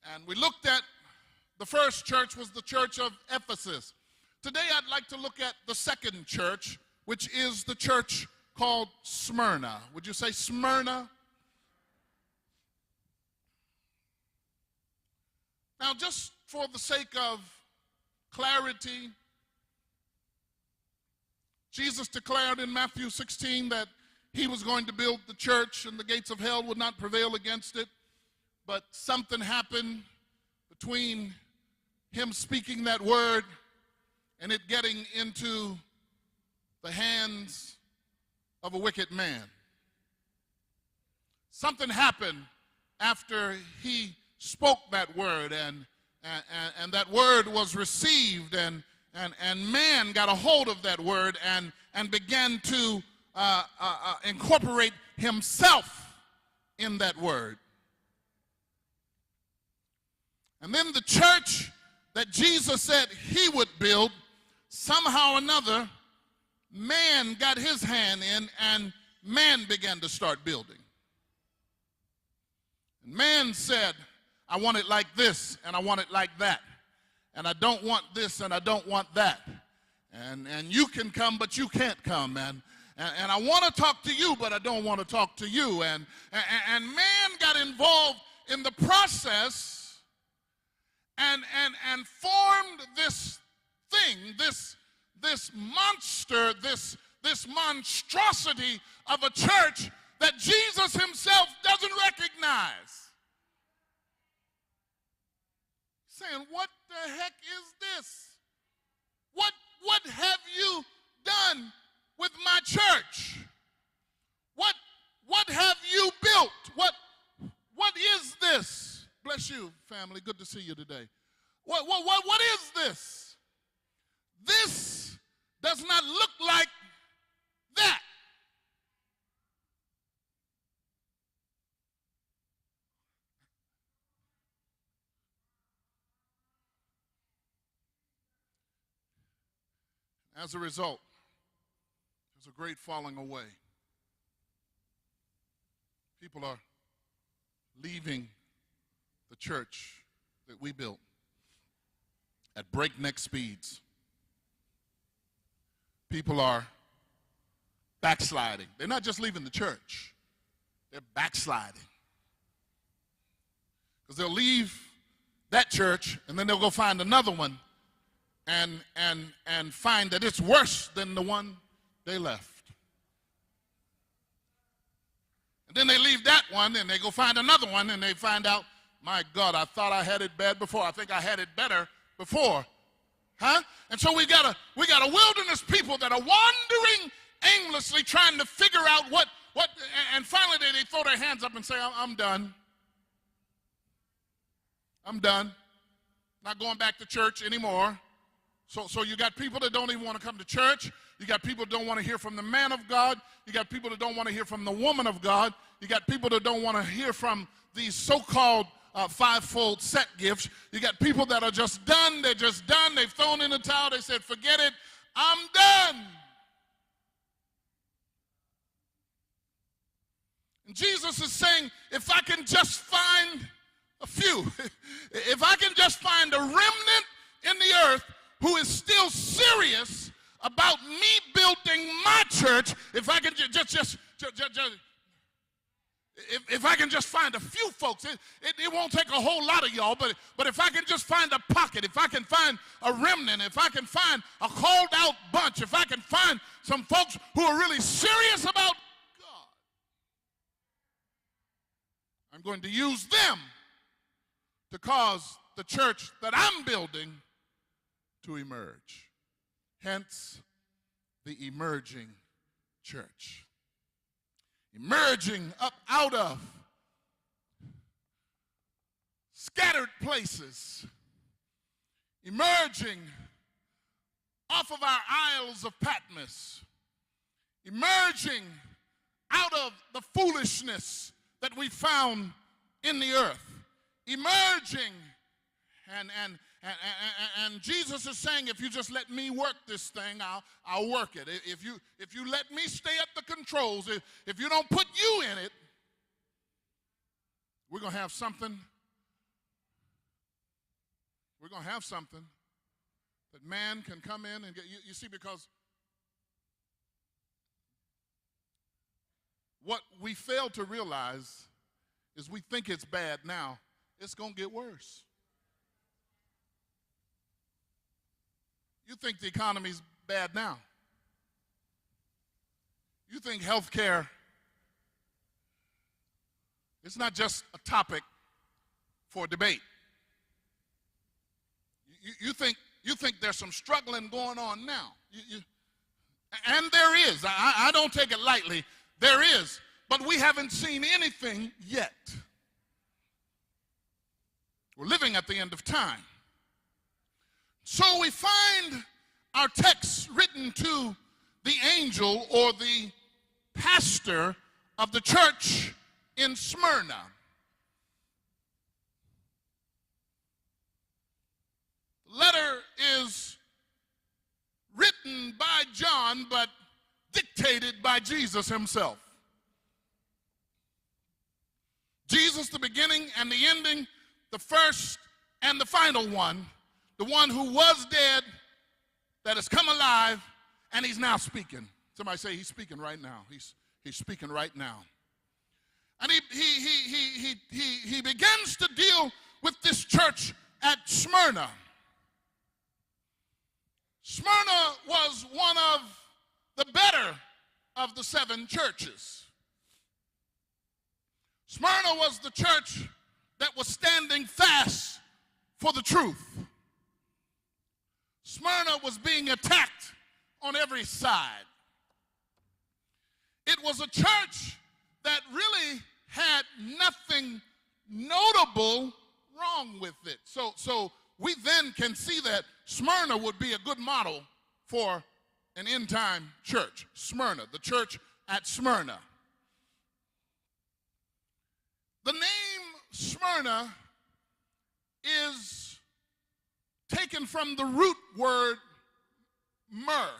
And we looked at the first church was the church of Ephesus. Today I'd like to look at the second church, which is the church called Smyrna. Would you say Smyrna? Now, just for the sake of clarity, Jesus declared in Matthew 16 that he was going to build the church and the gates of hell would not prevail against it. But something happened between him speaking that word and it getting into the hands of a wicked man. Something happened after he spoke that word and that word was received and man got a hold of that word and began to incorporate himself in that word. And then the church that Jesus said he would build, somehow or another, man got his hand in and man began to start building. And man said, I want it like this and I want it like that. And I don't want this and I don't want that. And you can come, but you can't come. And I want to talk to you, but I don't want to talk to you. And man got involved in the process and formed this thing, this monster, this monstrosity of a church that Jesus himself doesn't recognize. Saying, what the heck is this? What have you done with my church? What have you built? What is this? Bless you, family. Good to see you today. What is this? This does not look like that. As a result, there's a great falling away. People are leaving the church that we built at breakneck speeds. People are backsliding. They're not just leaving the church, they're backsliding. Because they'll leave that church and then they'll go find another one and find that it's worse than the one they left. And then they leave that one and they go find another one and they find out, my God, I thought I had it bad before. I think I had it better before. Huh? And so we got a wilderness people that are wandering aimlessly trying to figure out what and finally they throw their hands up and say, I'm done. I'm done. Not going back to church anymore. So you got people that don't even want to come to church. You got people that don't want to hear from the man of God. You got people that don't want to hear from the woman of God. You got people that don't want to hear from these so-called fivefold set gifts. You got people that are just done. They're just done. They've thrown in the towel. They said, forget it. I'm done. And Jesus is saying, if I can just find a few, if I can just find a remnant in the earth who is still serious about me building my church, if I can if I can just find a few folks, it won't take a whole lot of y'all, but if I can just find a pocket, if I can find a remnant, if I can find a called out bunch, if I can find some folks who are really serious about God, I'm going to use them to cause the church that I'm building to emerge. Hence, the emerging church. Emerging up out of scattered places. Emerging off of our Isles of Patmos. Emerging out of the foolishness that we found in the earth. Emerging and Jesus is saying, if you just let me work this thing, I'll work it. If you let me stay at the controls, if you don't put you in it, we're going to have something We're going to have something that man can come in and get. You see, because what we fail to realize is we think it's bad now. It's going to get worse. You think the economy's bad now. You think health care, it's not just a topic for debate. You think there's some struggling going on now. And there is. I don't take it lightly. There is. But we haven't seen anything yet. We're living at the end of time. So we find our text written to the angel or the pastor of the church in Smyrna. The letter is written by John, but dictated by Jesus himself. Jesus, the beginning and the ending, the first and the final one, the one who was dead, that has come alive, and he's now speaking. Somebody say he's speaking right now. He's speaking right now. And he begins to deal with this church at Smyrna. Smyrna was one of the better of the 7 churches. Smyrna was the church that was standing fast for the truth. Smyrna was being attacked on every side. It was a church that really had nothing notable wrong with it. So we then can see that Smyrna would be a good model for an end-time church. Smyrna, the church at Smyrna. The name Smyrna is taken from the root word myrrh,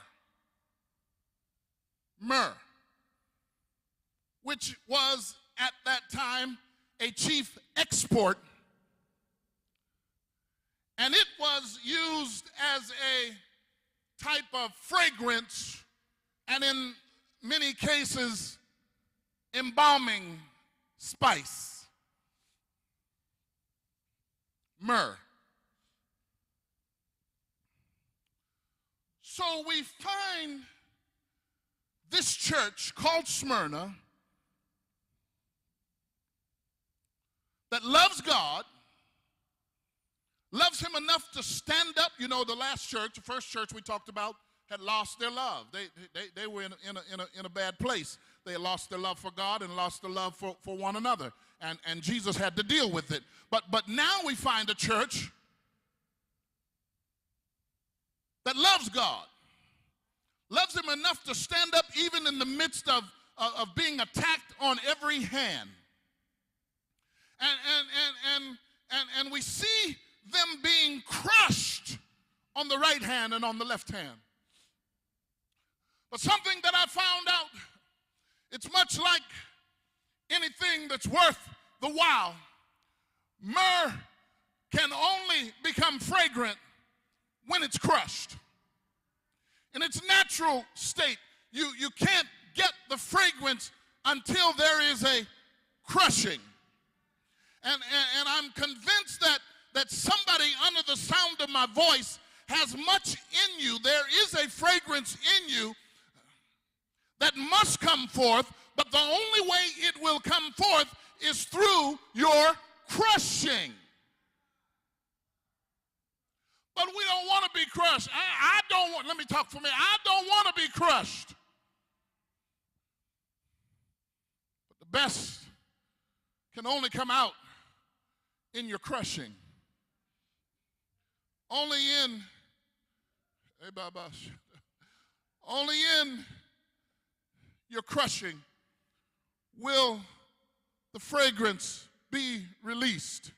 which was at that time a chief export, and it was used as a type of fragrance and in many cases embalming spice. Myrrh. So we find this church called Smyrna that loves God, loves him enough to stand up. You know, the last church, the first church we talked about, had lost their love. They were in a bad place. They had lost their love for God and lost their love for one another. And Jesus had to deal with it. But now we find a church that loves God, loves him enough to stand up even in the midst of being attacked on every hand. And we see them being crushed on the right hand and on the left hand. But something that I found out, it's much like anything that's worth the while. Myrrh can only become fragrant when it's crushed. In its natural state, you can't get the fragrance until there is a crushing. And I'm convinced that somebody under the sound of my voice has much in you. There is a fragrance in you that must come forth, but the only way it will come forth is through your crushing. But we don't want to be crushed. I don't want, let me talk for me. I don't want to be crushed. But the best can only come out in your crushing. Only in your crushing will the fragrance be released.